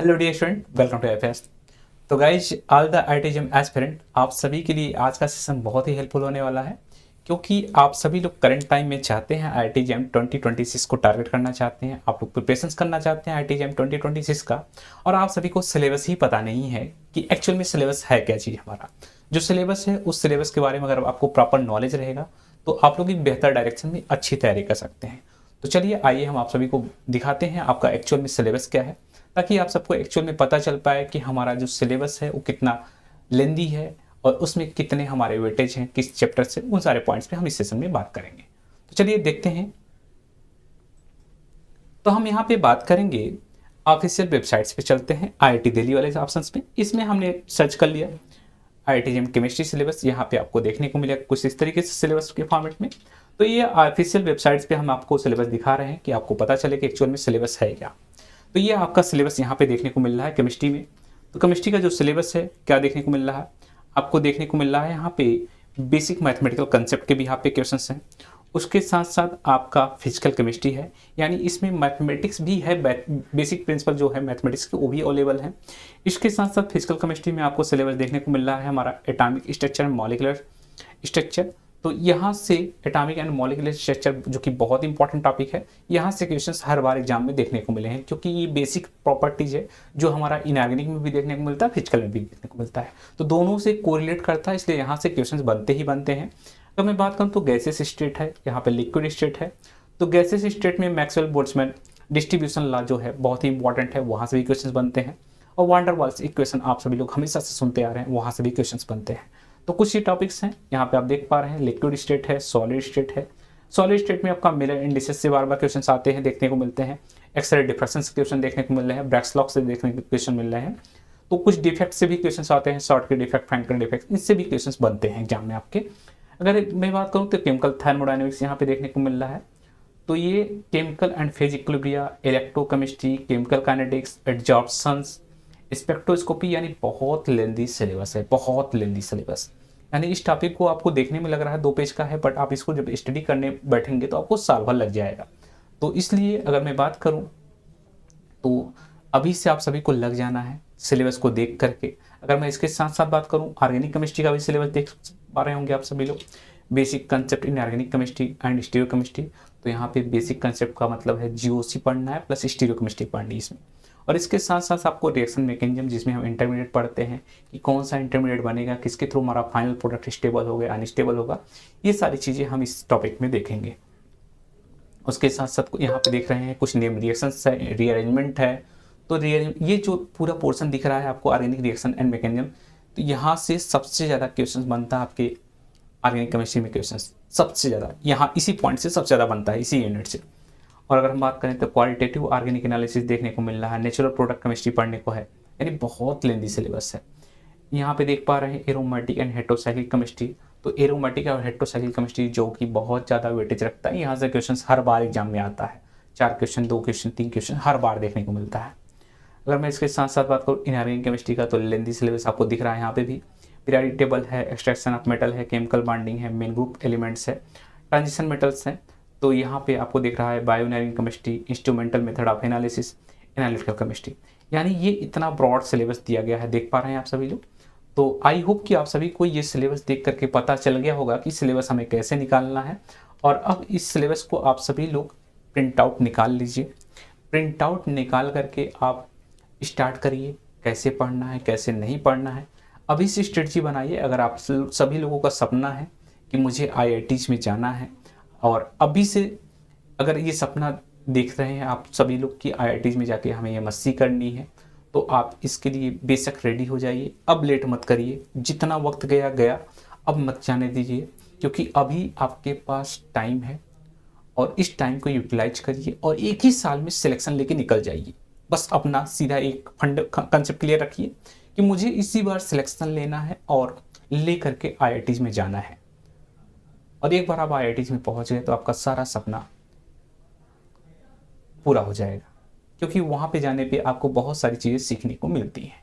Hello dear student, welcome to FS. तो guys, all the ITGM aspirant, आप सभी के लिए आज का सेशन बहुत ही हेल्पफुल होने वाला है, क्योंकि आप सभी लोग करंट टाइम में चाहते हैं आईटीजीएम 2026 को टारगेट करना चाहते हैं। आप लोग प्रिपरेशंस करना चाहते हैं आईटीजीएम 2026 का, और आप सभी को सिलेबस ही पता नहीं है कि एक्चुअल में सिलेबस है क्या चीज़। हमारा जो सिलेबस है उस सिलेबस के बारे में अगर आपको प्रॉपर नॉलेज रहेगा तो आप लोग एक बेहतर डायरेक्शन में अच्छी तैयारी कर सकते हैं। तो चलिए आइए हम आप सभी को दिखाते हैं आपका एक्चुअल में सिलेबस क्या है, ताकि आप सबको एक्चुअल में पता चल पाए कि हमारा जो सिलेबस है वो कितना लेंदी है और उसमें कितने हमारे वेटेज हैं, किस चैप्टर से। उन सारे पॉइंट्स पे हम इस सेशन में बात करेंगे। तो चलिए देखते हैं। तो हम यहाँ पे बात करेंगे, ऑफिशियल वेबसाइट्स पे चलते हैं, आईआईटी दिल्ली वाले ऑप्शंस पे। इसमें हमने सर्च कर लिया आईआईटीजीएम केमिस्ट्री सिलेबस। यहाँ पे आपको देखने को मिलेगा कुछ इस तरीके से सिलेबस के फॉर्मेट में। तो ये ऑफिशियल वेबसाइट्स पे हम आपको सिलेबस दिखा रहे हैं कि आपको पता चले कि एक्चुअल में सिलेबस है क्या। तो ये आपका सिलेबस यहाँ पे देखने को मिल रहा है केमिस्ट्री में। तो केमिस्ट्री का जो सिलेबस है क्या देखने को मिल रहा है, आपको देखने को मिल रहा है यहाँ पे बेसिक मैथमेटिकल कंसेप्ट के भी यहाँ पे क्वेश्चंस हैं। उसके साथ साथ आपका फिजिकल केमिस्ट्री है, यानी इसमें मैथमेटिक्स भी है, बेसिक प्रिंसिपल जो है मैथमेटिक्स के वो भी अवेलेबल है। इसके साथ साथ फिजिकल केमिस्ट्री में आपको सिलेबस देखने को मिल रहा है हमारा एटॉमिक स्ट्रक्चर, मॉलिक्यूलर स्ट्रक्चर। तो यहाँ से एटॉमिक एंड मॉलिक्यूलर स्ट्रक्चर जो कि बहुत इंपॉर्टेंट टॉपिक है, यहाँ से क्वेश्चंस हर बार एग्जाम में देखने को मिले हैं, क्योंकि ये बेसिक प्रॉपर्टीज है जो हमारा इनऑर्गेनिक में भी देखने को मिलता है, फिजिकल में भी देखने को मिलता है। तो दोनों से कोरिलेट करता है, इसलिए यहाँ से क्वेश्चंस बनते ही बनते हैं। अगर मैं बात करूँ तो गैसेस स्टेट है, यहाँ पे लिक्विड स्टेट है। तो गैसेस स्टेट में मैक्सवेल बोल्ट्जमैन डिस्ट्रीब्यूशन लॉ जो है बहुत ही इंपॉर्टेंट है, वहाँ से भी क्वेश्चन बनते हैं। और वांडर वाल्स इक्वेशन आप सभी लोग हमेशा से सुनते आ रहे हैं, वहाँ से भी क्वेश्चन बनते हैं। तो कुछ ही टॉपिक्स हैं यहाँ पे आप देख पा रहे हैं। लिक्विड स्टेट है, सॉलिड स्टेट है। सॉलिड स्टेट में आपका मिलर इंडिसेस से बार बार क्वेश्चन आते हैं, देखने को मिलते हैं। एक्सरे डिफ्रेक्शन से क्वेश्चन देखने को मिल रहे हैं, ब्रैक्स लॉ से देखने को क्वेश्चन मिल रहे हैं। तो कुछ डिफेक्ट से भी क्वेश्चन आते हैं, शॉर्ट के डिफेक्ट, फ्रैंकल डिफेक्ट, इससे भी क्वेश्चन बनते हैं एग्जाम में आपके। अगर मैं बात करूँ तो केमिकल थर्मोडायनेमिक्स यहाँ पे देखने को मिल रहा है। तो ये chemical and phase equilibria, electrochemistry, chemical kinetics, adsorptions, spectroscopy, यानी बहुत लेंदी सिलेबस है, बहुत लेंदी सिलेबस। यानी इस टॉपिक को आपको देखने में लग रहा है 2 पेज का है, बट आप इसको जब स्टडी करने बैठेंगे तो आपको साल भर लग जाएगा। तो इसलिए अगर मैं बात करूं तो अभी से आप सभी को लग जाना है सिलेबस को देख करके। अगर मैं इसके साथ साथ बात करूं, ऑर्गेनिक केमिस्ट्री का भी सिलेबस देख पा रहे होंगे आप सभी लोग। Basic concept in organic chemistry and stereo chemistry. तो यहाँ पे बेसिक कंसेप्ट का मतलब है जीओसी पढ़ना है प्लस स्टीरियो केमिस्ट्री पढ़नी है इसमें। और इसके साथ साथ आपको रिएक्शन मैकेनिज्म, जिसमें हम इंटरमीडिएट पढ़ते हैं कि कौन सा इंटरमीडिएट बनेगा, किसके थ्रू हमारा फाइनल प्रोडक्ट स्टेबल होगा, अनस्टेबल होगा, ये सारी चीज़ें हम इस टॉपिक में देखेंगे। उसके साथ साथ यहाँ पे देख रहे हैं कुछ नेम रिएक्शंस है, रीअरेंजमेंट है। तो ये जो पूरा पोर्शन दिख रहा है आपको ऑर्गेनिक रिएक्शन एंड मैकेनिज्म, तो यहाँ से सबसे ज़्यादा क्वेश्चन बनता है आपके ऑर्गेनिक केमिस्ट्री में। क्वेश्चन सबसे ज़्यादा यहाँ इसी पॉइंट से सबसे ज़्यादा बनता है, इसी यूनिट से। और अगर हम बात करें तो क्वालिटेटिव ऑर्गेनिक एनालिसिस देखने को मिल रहा है, नेचुरल प्रोडक्ट केमिस्ट्री पढ़ने को है, यानी बहुत लेंदी सिलेबस है। यहाँ पे देख पा रहे हैं एरोमेटिक एंड हेटेरोसाइक्लिक केमिस्ट्री। तो एरोमेटिक और हेटेरोसाइक्लिक केमिस्ट्री जो कि बहुत ज़्यादा वेटेज रखता है, यहाँ से क्वेश्चन हर बार एग्जाम में आता है। 4 क्वेश्चन, 2 क्वेश्चन, 3 क्वेश्चन हर बार देखने को मिलता है। अगर मैं इसके साथ साथ बात करूँ इनऑर्गेनिक केमिस्ट्री का, तो लेंदी सिलेबस आपको दिख रहा है। यहाँ पे भी पीरियोडिक टेबल है, एक्सट्रैक्शन ऑफ मेटल है, केमिकल बॉन्डिंग है, मेन ग्रुप एलिमेंट्स है, ट्रांजिशन मेटल्स हैं। तो यहाँ पे आपको दिख रहा है bio inorganic chemistry, instrumental method of analysis, analytical chemistry. यानी ये इतना ब्रॉड सिलेबस दिया गया है, देख पा रहे हैं आप सभी लोग। तो आई होप कि आप सभी को ये सिलेबस देख करके पता चल गया होगा कि सिलेबस हमें कैसे निकालना है। और अब इस सिलेबस को आप सभी लोग प्रिंट आउट निकाल लीजिए। प्रिंट आउट निकाल करके आप स्टार्ट करिए, कैसे पढ़ना है, कैसे नहीं पढ़ना है। अभी से स्ट्रेटजी बनाइए। अगर आप सभी लोगों का सपना है कि मुझे आईआईटीज में जाना है, और अभी से अगर ये सपना देख रहे हैं आप सभी लोग कि आईआईटीज में जाके हमें ये मस्ती करनी है, तो आप इसके लिए बेशक रेडी हो जाइए। अब लेट मत करिए, जितना वक्त गया गया, अब मत जाने दीजिए, क्योंकि अभी आपके पास टाइम है और इस टाइम को यूटिलाइज करिए और एक ही साल में सिलेक्शन लेके निकल जाइए। बस अपना सीधा एक फंड कंसेप्ट क्लियर रखिए कि मुझे इसी बार सिलेक्शन लेना है और ले करके आईआईटीज में जाना है। और एक बार आप आईआईटीज में पहुंच गए तो आपका सारा सपना पूरा हो जाएगा, क्योंकि वहाँ पे जाने पे आपको बहुत सारी चीज़ें सीखने को मिलती हैं।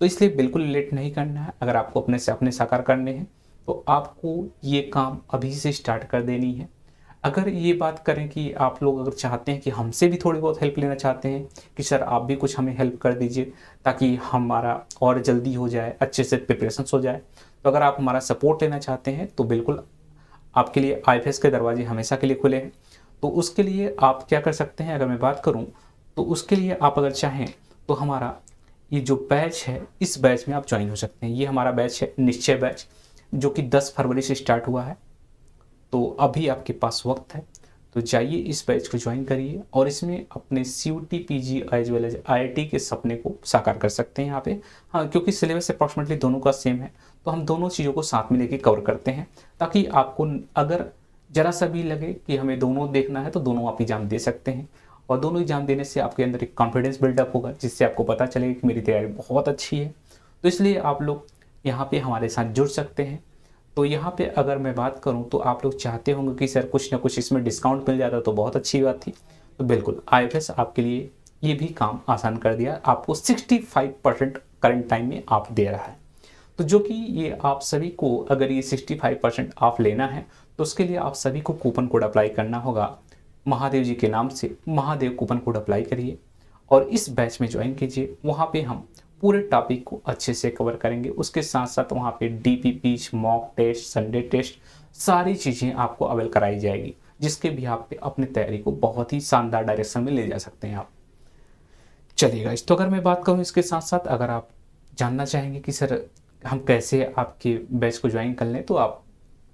तो इसलिए बिल्कुल लेट नहीं करना है। अगर आपको अपने साकार करने हैं तो आपको ये काम अभी से स्टार्ट कर देनी है। अगर ये बात करें कि आप लोग अगर चाहते हैं कि हमसे भी थोड़ी बहुत हेल्प लेना चाहते हैं कि सर आप भी कुछ हमें हेल्प कर दीजिए ताकि हमारा और जल्दी हो जाए, अच्छे से प्रिपरेशंस हो जाए, तो अगर आप हमारा सपोर्ट लेना चाहते हैं तो बिल्कुल आपके लिए आईएफएस के दरवाजे हमेशा के लिए खुले हैं। तो उसके लिए आप क्या कर सकते हैं, अगर मैं बात करूं तो उसके लिए आप अगर चाहें तो हमारा ये जो बैच है, इस बैच में आप ज्वाइन हो सकते हैं। ये हमारा बैच है निश्चय बैच, जो कि 10 फरवरी से स्टार्ट हुआ है। तो अभी आपके पास वक्त है, तो जाइए इस बैच को ज्वाइन करिए और इसमें अपने CUT PG as well as IIT के सपने को साकार कर सकते हैं यहाँ पे। हाँ, क्योंकि सिलेबस अप्रॉक्सीमेटली दोनों का सेम है, तो हम दोनों चीज़ों को साथ में लेके कवर करते हैं ताकि आपको अगर जरा सा भी लगे कि हमें दोनों देखना है तो दोनों आप एग्जाम दे सकते हैं। और दोनों एग्जाम देने से आपके अंदर एक कॉन्फिडेंस बिल्डअप होगा, जिससे आपको पता चलेगा कि मेरी तैयारी बहुत अच्छी है। तो इसलिए आप लोग यहाँ पे हमारे साथ जुड़ सकते हैं। तो यहाँ पे अगर मैं बात करूँ तो आप लोग चाहते होंगे कि सर कुछ ना कुछ इसमें डिस्काउंट मिल जाता तो बहुत अच्छी बात थी। तो बिल्कुल आईएफएस आपके लिए ये भी काम आसान कर दिया, आपको 65% करंट टाइम में आप दे रहा है। तो जो कि ये आप सभी को अगर ये 65% ऑफ लेना है तो उसके लिए आप सभी को कूपन कोड अप्लाई करना होगा। महादेव जी के नाम से महादेव कूपन कोड अप्लाई करिए और इस बैच में ज्वाइन कीजिए। वहाँ पे हम पूरे टॉपिक को अच्छे से कवर करेंगे, उसके साथ साथ वहाँ पे DPP, mock test, Sunday test, सारी चीज़ें आपको अवेल कराई जाएगी, जिसके भी आप अपनी तैयारी को बहुत ही शानदार डायरेक्शन में ले जा सकते हैं आप। चलिएगा, इस तो अगर मैं बात करूँ इसके साथ साथ अगर आप जानना चाहेंगे कि सर हम कैसे आपके बैच को ज्वाइन कर लें, तो आप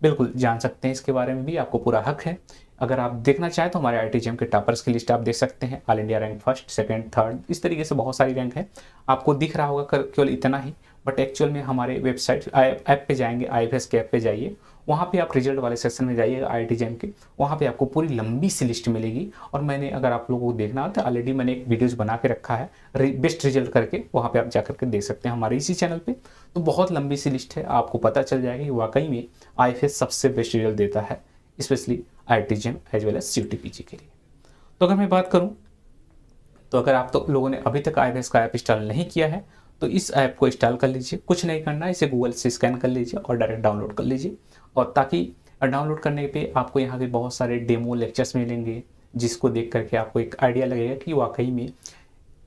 बिल्कुल जान सकते हैं, इसके बारे में भी आपको पूरा हक है। अगर आप देखना चाहें तो हमारे IIT के टॉपर्स की लिस्ट आप देख सकते हैं, all India rank first, second, third, इस तरीके से बहुत सारी रैंक है। आपको दिख रहा होगा केवल इतना ही, बट एक्चुअल में हमारे वेबसाइट ऐप पे जाएंगे, IFS के ऐप पे जाइए, वहाँ पे आप रिजल्ट वाले सेक्शन में जाइए IIT के, वहाँ पे आपको पूरी लंबी सी लिस्ट मिलेगी। और मैंने अगर आप लोगों को देखना हो तो ऑलरेडी मैंने एक वीडियोज़ बना के रखा है बेस्ट रिजल्ट करके, वहाँ पे आप जा करके देख सकते हैं हमारे इसी चैनल पे। तो बहुत लंबी सी लिस्ट है, आपको पता चल जाएगा कि वाकई में IFS सबसे बेस्ट रिजल्ट देता है, specially IIT as well as CUT PG के लिए। तो अगर मैं बात करूं तो अगर आप तो लोगों ने अभी तक IFS का ऐप इंस्टॉल नहीं किया है तो इस ऐप को इंस्टॉल कर लीजिए, कुछ नहीं करना है, इसे गूगल से स्कैन कर लीजिए और डायरेक्ट डाउनलोड कर लीजिए। और ताकि डाउनलोड करने पे आपको यहाँ पे बहुत सारे डेमो लेक्चर्स मिलेंगे, जिसको देख करके आपको एक आइडिया लगेगा कि वाकई में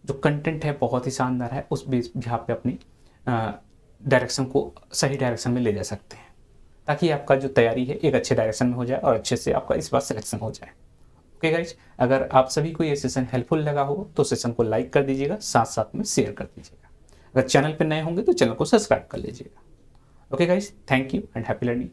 जो कंटेंट है बहुत ही शानदार है, उस बेस यहाँ पे अपनी डायरेक्शन को सही डायरेक्शन में ले जा सकते हैं, ताकि आपका जो तैयारी है एक अच्छे डायरेक्शन में हो जाए और अच्छे से आपका इस बार सिलेक्शन हो जाए। ओके गाइज, अगर आप सभी को ये सेशन हेल्पफुल लगा हो तो सेशन को लाइक कर दीजिएगा, साथ साथ में शेयर कर दीजिएगा। अगर चैनल पर नए होंगे तो चैनल को सब्सक्राइब कर लीजिएगा। Okay guys, thank you and happy learning.